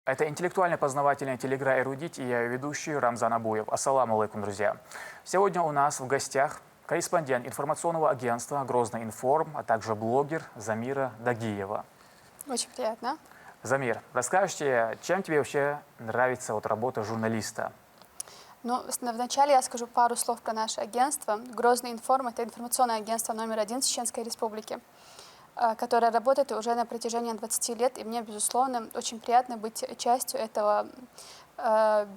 Это интеллектуально-познавательная телеигра «Эрудит» и я ее ведущий Рамзан Абуев. Ассаламу алейкум, друзья. Сегодня у нас в гостях корреспондент информационного агентства «Грозный информ», а также блогер Замира Дагиева. Очень приятно. Замир, расскажите, чем тебе вообще нравится работа журналиста? Ну, вначале я скажу пару слов про наше агентство. «Грозный информ» — это информационное агентство номер 1 Чеченской Республики, которое работает уже на протяжении 20 лет. И мне, безусловно, очень приятно быть частью этого,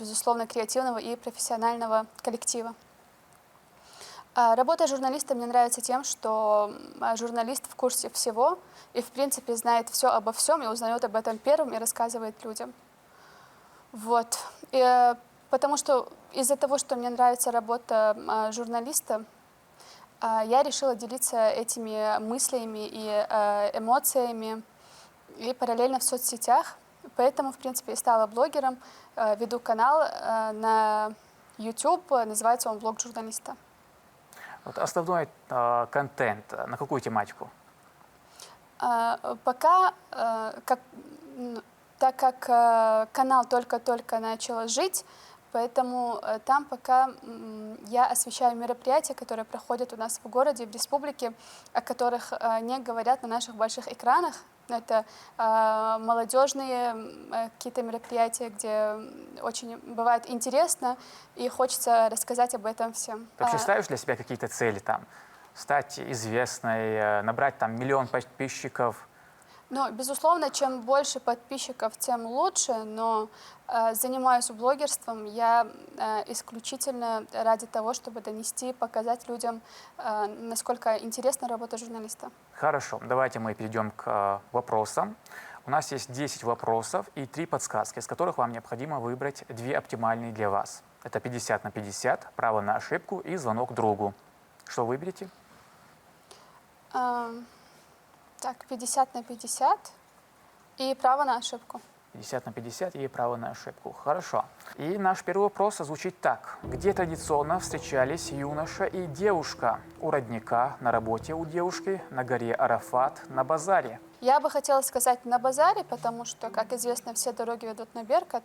безусловно, креативного и профессионального коллектива. Работа журналиста мне нравится тем, что журналист в курсе всего и, в принципе, знает все обо всем и узнает об этом первым и рассказывает людям. Вот. Потому что из-за того, что мне нравится работа журналиста, я решила делиться этими мыслями и эмоциями и параллельно в соцсетях. Поэтому, в принципе, и стала блогером, веду канал на YouTube, называется он «Блог журналиста». Основной контент на какую тематику? Пока, так как канал только-только начал жить, поэтому там пока я освещаю мероприятия, которые проходят у нас в городе, в республике, о которых не говорят на наших больших экранах. Это молодежные какие-то мероприятия, где очень бывает интересно и хочется рассказать об этом всем. Ты вообще ставишь для себя какие-то цели там? Стать известной, набрать там 1 миллион подписчиков? Ну, безусловно, чем больше подписчиков, тем лучше, но занимаюсь блогерством я исключительно ради того, чтобы донести, показать людям, насколько интересна работа журналиста. Хорошо, давайте мы перейдем к вопросам. У нас есть 10 вопросов и 3 подсказки, из которых вам необходимо выбрать 2 оптимальные для вас. Это 50 на 50, право на ошибку и звонок другу. Что выберете? Так, 50 на 50 и право на ошибку. 50 на 50 и право на ошибку. Хорошо. И наш первый вопрос звучит так. Где традиционно встречались юноша и девушка? У родника, на работе у девушки, на горе Арафат, на базаре? Я бы хотела сказать на базаре, потому что, как известно, все дороги ведут на Беркут.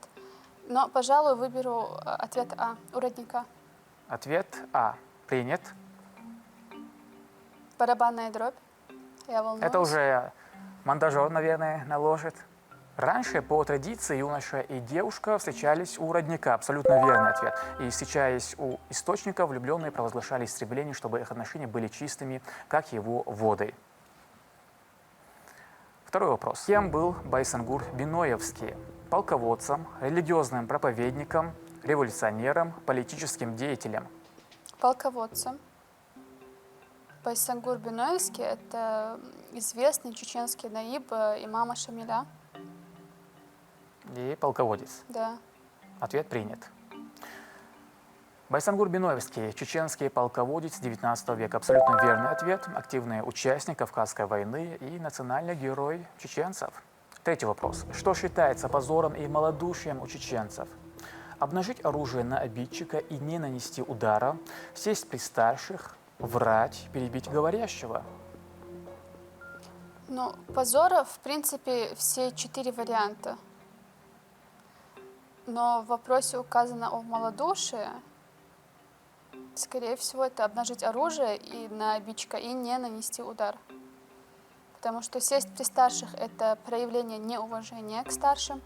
Но, пожалуй, выберу ответ А, у родника. Ответ А. Принят. Барабанная дробь. Я волнуюсь. Это уже монтажер, наверное, наложит. Раньше, по традиции, юноша и девушка встречались у родника. Абсолютно верный ответ. И, встречаясь у источника, влюбленные провозглашали истребление, чтобы их отношения были чистыми, как его воды. Второй вопрос. Кем был Байсангур Биноевский? Полководцем, религиозным проповедником, революционером, политическим деятелем? Полководцем. Байсангур Биноевский — это известный чеченский наиб имама Шамиля. И полководец. Да. Ответ принят. Байсангур Биноевский, чеченский полководец 19 века. Абсолютно верный ответ. Активный участник Кавказской войны и национальный герой чеченцев. Третий вопрос. Что считается позором и малодушием у чеченцев? Обнажить оружие на обидчика и не нанести удара, сесть при старших, врать, перебить говорящего? Ну, позора, в принципе, все 4 варианта. Но в вопросе указано о малодушии. Скорее всего, это обнажить оружие и на обидчика и не нанести удар. Потому что сесть при старших — это проявление неуважения к старшим.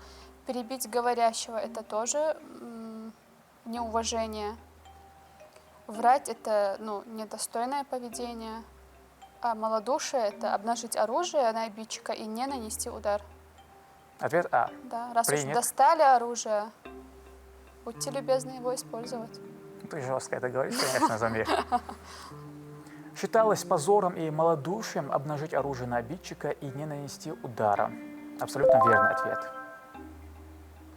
Перебить говорящего — это тоже неуважение. Врать — это недостойное поведение. А малодушие — это обнажить оружие на обидчика и не нанести удар. Ответ А. Да, раз Принят. уж достали оружие, будьте любезны его использовать. Ты жестко это говоришь, конечно, Замир. Считалось позором и малодушием обнажить оружие на обидчика и не нанести удара. Абсолютно верный ответ.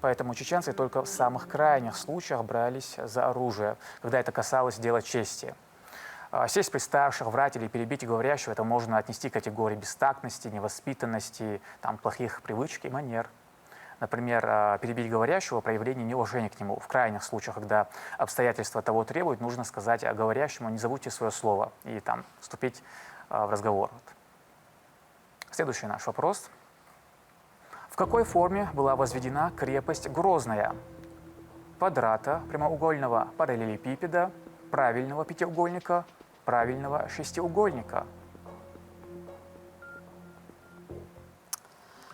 Поэтому чеченцы только в самых крайних случаях брались за оружие, когда это касалось дела чести. Сесть при старших, врать или перебить говорящего — это можно отнести к категории бестактности, невоспитанности, плохих привычек и манер. Например, перебить говорящего — проявление неуважения к нему. В крайних случаях, когда обстоятельства того требуют, нужно сказать говорящему: не забудьте свое слово, и вступить в разговор. Следующий наш вопрос. В какой форме была возведена крепость Грозная? Квадрата, прямоугольного, параллелепипеда, правильного пятиугольника, правильного шестиугольника?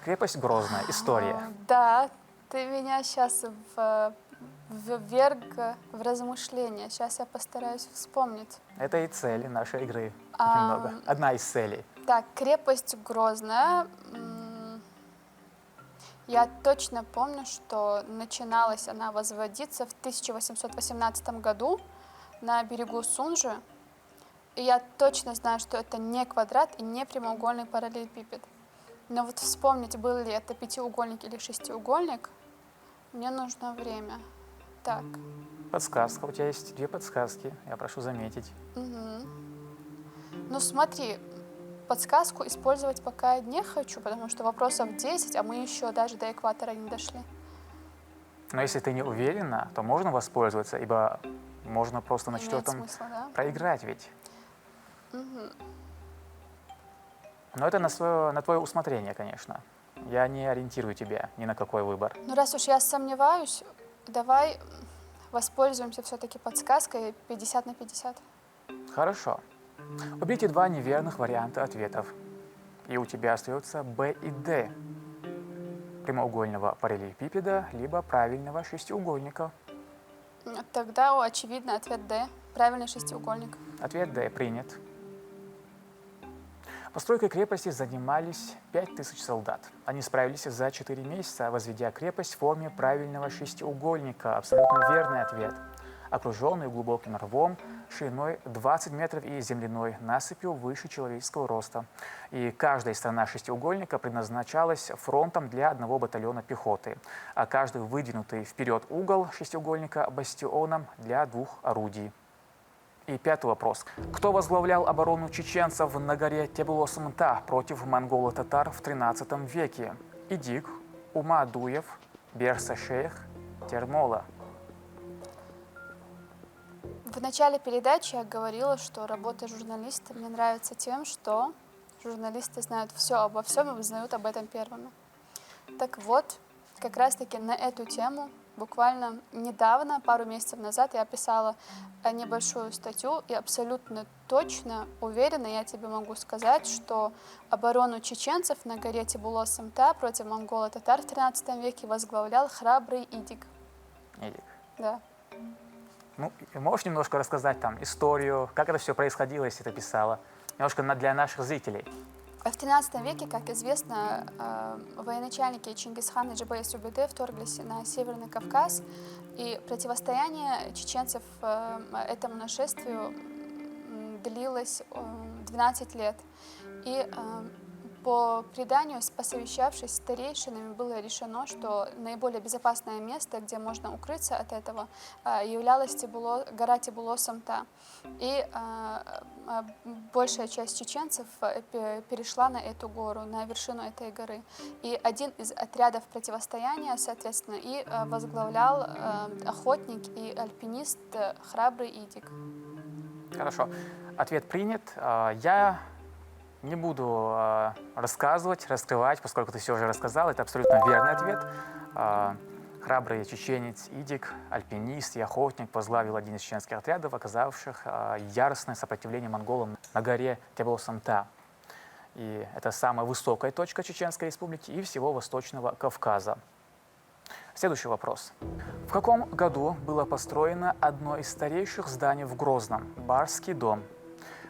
Крепость Грозная. История. Да, ты меня сейчас вверг в размышления. Сейчас я постараюсь вспомнить. Это и цели нашей игры. А, Немного. Одна из целей. Так, крепость Грозная. Я точно помню, что начиналась она возводиться в 1818 году на берегу Сунжи. И я точно знаю, что это не квадрат и не прямоугольный параллелепипед. Но вот вспомнить, был ли это пятиугольник или шестиугольник, мне нужно время. Так. Подсказка. У тебя есть 2 подсказки. Я прошу заметить. Угу. Ну смотри, подсказку использовать пока я не хочу, потому что вопросов 10, а мы еще даже до экватора не дошли. Но если ты не уверена, то можно воспользоваться, ибо можно просто на Имеет 4-м смысл, да? проиграть ведь. Угу. Но это на твое усмотрение, конечно. Я не ориентирую тебя ни на какой выбор. Ну раз уж я сомневаюсь, давай воспользуемся все-таки подсказкой 50 на 50. Хорошо. Выберите 2 неверных варианта ответов. И у тебя остается Б и Д. Прямоугольного параллелепипеда, либо правильного шестиугольника. Тогда очевидно ответ Д. Правильный шестиугольник. Ответ Д принят. Постройкой крепости занимались 5000 солдат. Они справились за 4 месяца, возведя крепость в форме правильного шестиугольника. Абсолютно верный ответ. Окруженный глубоким рвом, шириной 20 метров и земляной насыпью выше человеческого роста. И каждая сторона шестиугольника предназначалась фронтом для 1 батальона пехоты, а каждый выдвинутый вперед угол шестиугольника бастионом для 2 орудий. И 5-й вопрос. Кто возглавлял оборону чеченцев на горе Тебулос-Мта против монголо-татар в 13 веке? Идик, Ума-Дуев, Берса-Шейх, Термола. В начале передачи я говорила, что работа журналиста мне нравится тем, что журналисты знают все обо всем и узнают об этом первыми. Так вот, как раз-таки на эту тему буквально недавно, пару месяцев назад, я писала небольшую статью, и абсолютно точно, уверенно я тебе могу сказать, что оборону чеченцев на горе Тебулос-Мта против монголо-татар в 13 веке возглавлял храбрый Идик. Идик. Да. Ну, можешь немножко рассказать там историю, как это все происходило, если ты писала? Немножко для наших зрителей. В 13 веке, как известно, военачальники Чингисхана и Джабая-Субэдэ вторглись на Северный Кавказ, и противостояние чеченцев этому нашествию длилось 12 лет. И по преданию, посовещавшись с старейшинами, было решено, что наиболее безопасное место, где можно укрыться от этого, являлась гора Тебулос-Мта. И большая часть чеченцев перешла на эту гору, на вершину этой горы. И один из отрядов противостояния, соответственно, и возглавлял охотник и альпинист храбрый Идик. Хорошо. Ответ принят. Я не буду рассказывать, раскрывать, поскольку ты все уже рассказал. Это абсолютно верный ответ. Храбрый чеченец Идик, альпинист и охотник, возглавил один из чеченских отрядов, оказавших яростное сопротивление монголам на горе Тебулос-Мта. И это самая высокая точка Чеченской республики и всего Восточного Кавказа. Следующий вопрос. В каком году было построено одно из старейших зданий в Грозном – Барский дом?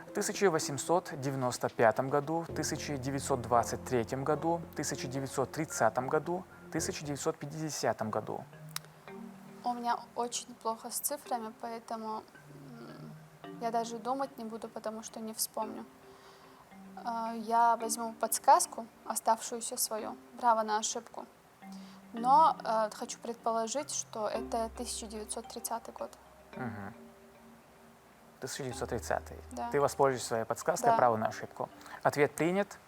В 1895 году, 1923 году, 1930 году, 1950 году. У меня очень плохо с цифрами, поэтому я даже думать не буду, потому что не вспомню. Я возьму подсказку, оставшуюся свою, право на ошибку. Но хочу предположить, что это 1930 год. Угу. 1930. Да. Ты воспользуешься своей подсказкой, Да. право на ошибку. Ответ принят.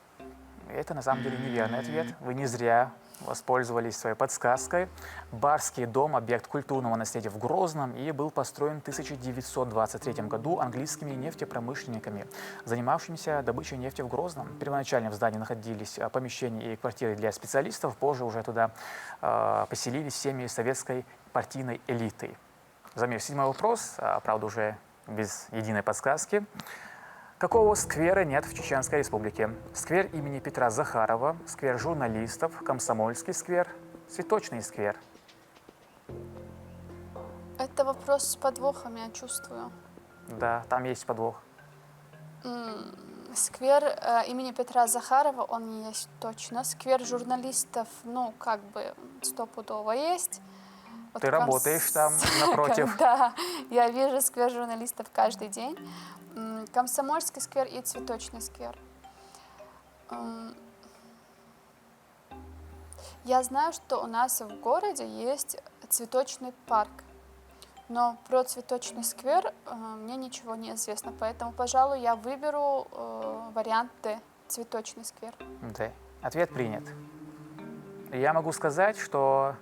Это на самом деле неверный ответ. Вы не зря воспользовались своей подсказкой. Барский дом – объект культурного наследия в Грозном и был построен в 1923 году английскими нефтепромышленниками, занимавшимися добычей нефти в Грозном. Первоначально в здании находились помещения и квартиры для специалистов, позже уже туда поселились семьи советской партийной элиты. Замер 7-й вопрос, правда уже без единой подсказки. Какого сквера нет в Чеченской Республике? Сквер имени Петра Захарова, сквер журналистов, Комсомольский сквер, Цветочный сквер. Это вопрос с подвохом, я чувствую. Да, там есть подвох. Сквер имени Петра Захарова, он есть точно. Сквер журналистов, ну, как бы стопудово есть. Вот Ты работаешь там напротив. Да, я вижу сквер журналистов каждый день. Комсомольский сквер и Цветочный сквер. Я знаю, что у нас в городе есть цветочный парк, но про Цветочный сквер мне ничего не известно, поэтому, пожалуй, я выберу вариант Д, Цветочный сквер. Да, ответ принят. Я могу сказать, что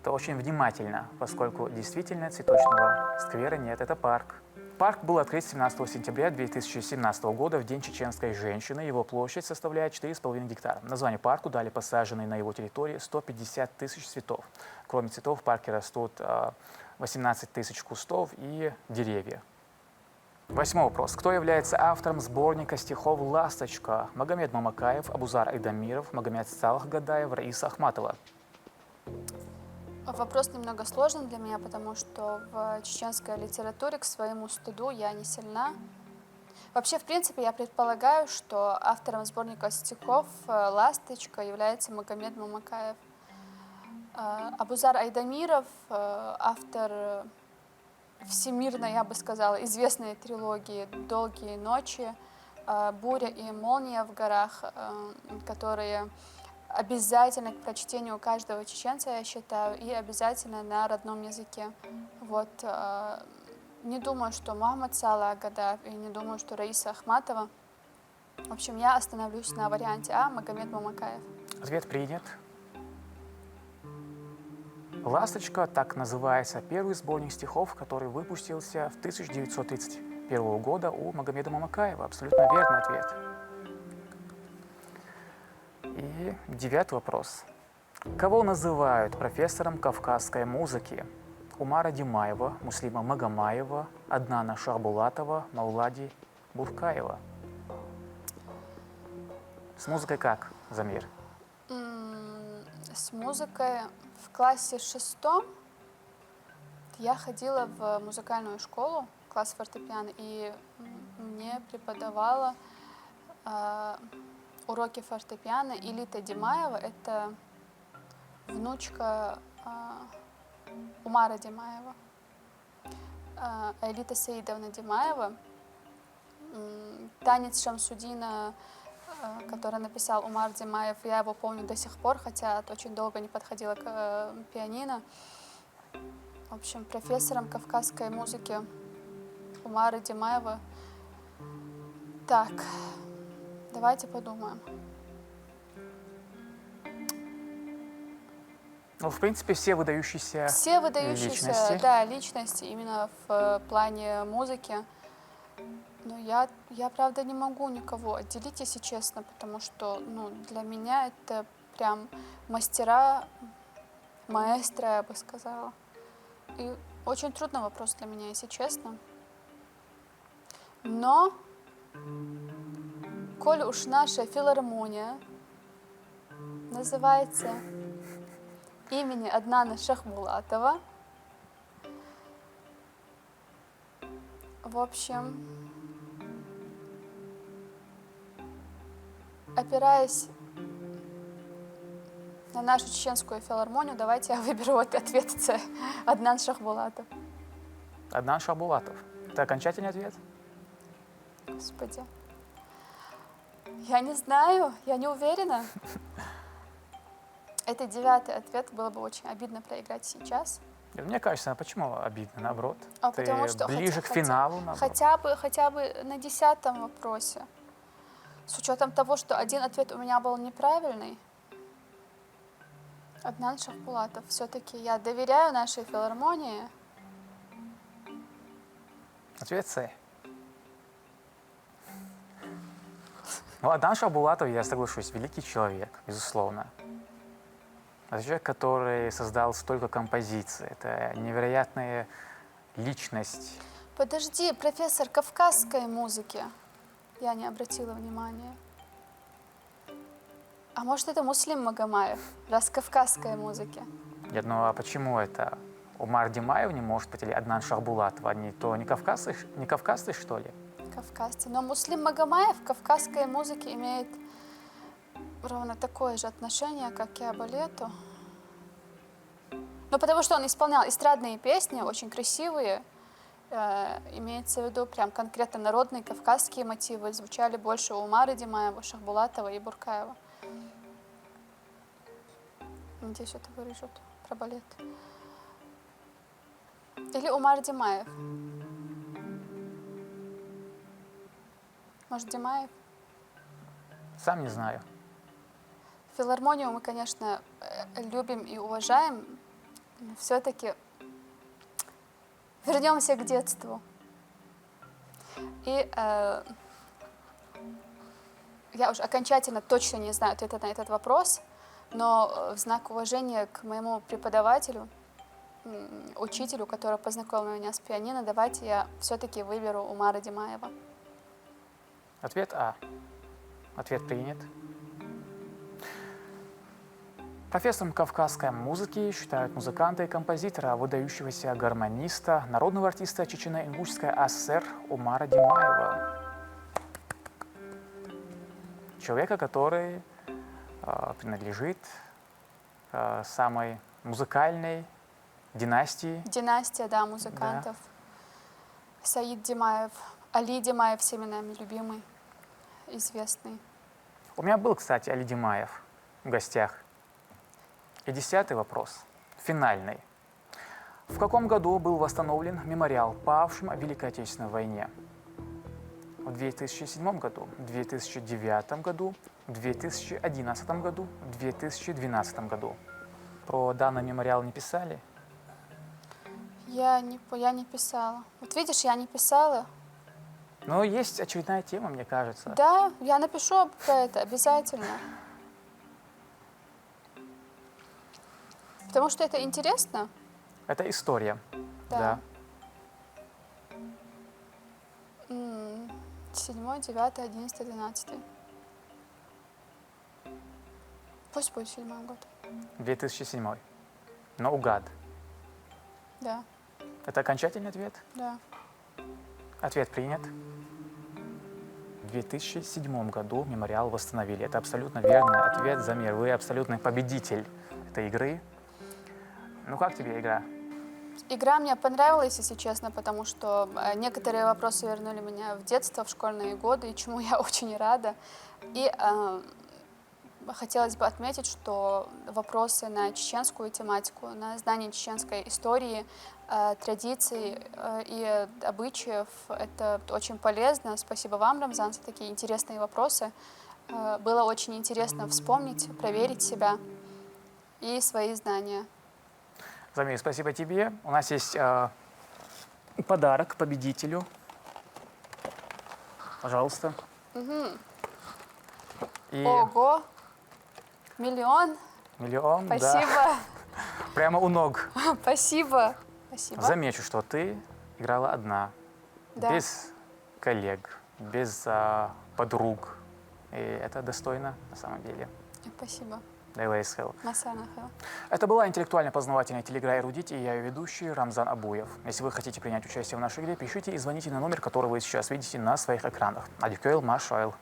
это очень внимательно, поскольку действительно цветочного сквера нет, это парк. Парк был открыт 17 сентября 2017 года в День чеченской женщины. Его площадь составляет 4,5 гектара. Название парку дали посаженные на его территории 150 тысяч цветов. Кроме цветов в парке растут 18 тысяч кустов и деревья. 8-й вопрос. Кто является автором сборника стихов «Ласточка»? Магомед Мамакаев, Абузар Айдамиров, Магомед Салах Гадаев, Раиса Ахматова. Вопрос немного сложный для меня, потому что в чеченской литературе к своему стыду я не сильна. Вообще, в принципе, я предполагаю, что автором сборника стихов «Ласточка» является Магомед Мамакаев. Абузар Айдамиров, автор всемирно, я бы сказала, известной трилогии «Долгие ночи», «Буря» и «Молния в горах», которые обязательно к прочтению каждого чеченца, я считаю, и обязательно на родном языке. Вот. Не думаю, что Мухаммад Салах Гадаев, и не думаю, что Раиса Ахматова. В общем, я остановлюсь на варианте А, Магомед Мамакаев. Ответ принят. «Ласточка» — так называется первый сборник стихов, который выпустился в 1931 года у Магомеда Мамакаева. Абсолютно верный ответ. И 9-й вопрос. Кого называют профессором кавказской музыки? Умара Димаева, Муслима Магомаева, Аднана Шахбулатова, Маулади Буркаева. С музыкой как, Замир? С музыкой в классе 6 я ходила в музыкальную школу, класс фортепиано, и мне преподавала уроки фортепиано Элита Димаева. Это внучка Умара Димаева. Элита Саидовна Димаева. Танец Шамсудина, который написал Умар Димаев, я его помню до сих пор, хотя очень долго не подходила к пианино. В общем, профессором кавказской музыки Умара Димаева. Так, давайте подумаем. Ну, в принципе, все выдающиеся личности. Да, личности именно в плане музыки. Но я правда не могу никого отделить, если честно, потому что для меня это прям мастера, маэстро, я бы сказала. И очень трудный вопрос для меня, если честно. Но, коль уж наша филармония называется имени Аднана Шахбулатова, в общем, опираясь на нашу чеченскую филармонию, давайте я выберу ответ С. Аднан Шахбулатов. Аднан Шахбулатов. Это окончательный ответ? Господи. Я не знаю, я не уверена. Это 9-й ответ, было бы очень обидно проиграть сейчас. Мне кажется, почему обидно, наоборот? Ты Потому что ближе к финалу, наоборот. Хотя бы на 10-м вопросе. С учетом того, что один ответ у меня был неправильный, Аднан Шахбулатов. Все-таки я доверяю нашей филармонии. Ответ С. Ну, Аднан Шахбулатов, я соглашусь, великий человек, безусловно. Это человек, который создал столько композиций. Это невероятная личность. Подожди, профессор кавказской музыки. Я не обратила внимания. А может, это Муслим Магомаев, раз кавказской музыки? Нет, ну а почему это? Умар Димаев не может быть или Аднан Шахбулатов? Они то не кавказцы, что ли? Кавказцы. Но Муслим Магомаев к кавказской музыке имеет ровно такое же отношение, как и к балету. Ну, потому что он исполнял эстрадные песни, очень красивые. Имеется в виду прям конкретно народные кавказские мотивы. Звучали больше у Умара Димаева, Шахбулатова и Буркаева. Надеюсь, это вырежут про балет. Или Умар Димаев. Может, Димаев? Сам не знаю. Филармонию мы, конечно, любим и уважаем, но все-таки вернемся к детству. И я уже окончательно точно не знаю ответа на этот вопрос, но в знак уважения к моему преподавателю, учителю, который познакомил меня с пианино, давайте я все-таки выберу Умара Димаева. Ответ А. Ответ принят. Профессором кавказской музыки считают музыканта и композитора, выдающегося гармониста, народного артиста Чечено-Ингушской АСР Умара Димаева. Человека, который принадлежит самой музыкальной династии. Династия, да, музыкантов. Да. Саид Димаев, Али Димаев, всеми нами любимый, известный. У меня был, кстати, Али Димаев в гостях. И 10-й вопрос, финальный. В каком году был восстановлен мемориал павшим в Великой Отечественной войне? В 2007 году, в 2009 году, в 2011 году, в 2012 году. Про данный мемориал не писали? Я не писала. Вот видишь, я не писала. Но есть очередная тема, мне кажется. Да, я напишу про это обязательно. Потому что это интересно. Это история. Да. 7, 9, 11, 12. Пусть будет 7 год. 2007. Наугад. Да. Это окончательный ответ? Да. Ответ принят. В 2007 году мемориал восстановили. Это абсолютно верный ответ, Замир. Вы абсолютный победитель этой игры. Ну как тебе игра? Игра мне понравилась, если честно, потому что некоторые вопросы вернули меня в детство, в школьные годы, и чему я очень рада. И хотелось бы отметить, что вопросы на чеченскую тематику, на знание чеченской истории, традиций и обычаев, это очень полезно. Спасибо вам, Рамзан, за такие интересные вопросы. Было очень интересно вспомнить, проверить себя и свои знания. Замир, спасибо тебе. У нас есть подарок победителю. Пожалуйста. Угу. И Ого! Миллион. миллион, Спасибо. да. Прямо у ног. Спасибо. Спасибо. Замечу, что ты играла одна, Да. без коллег, без подруг. И это достойно на самом деле. Спасибо. Масанахел. Это была интеллектуально-познавательная телеигра «Эрудит» и я ее ведущий Рамзан Абуев. Если вы хотите принять участие в нашей игре, пишите и звоните на номер, который вы сейчас видите на своих экранах. Адикейл Машайл.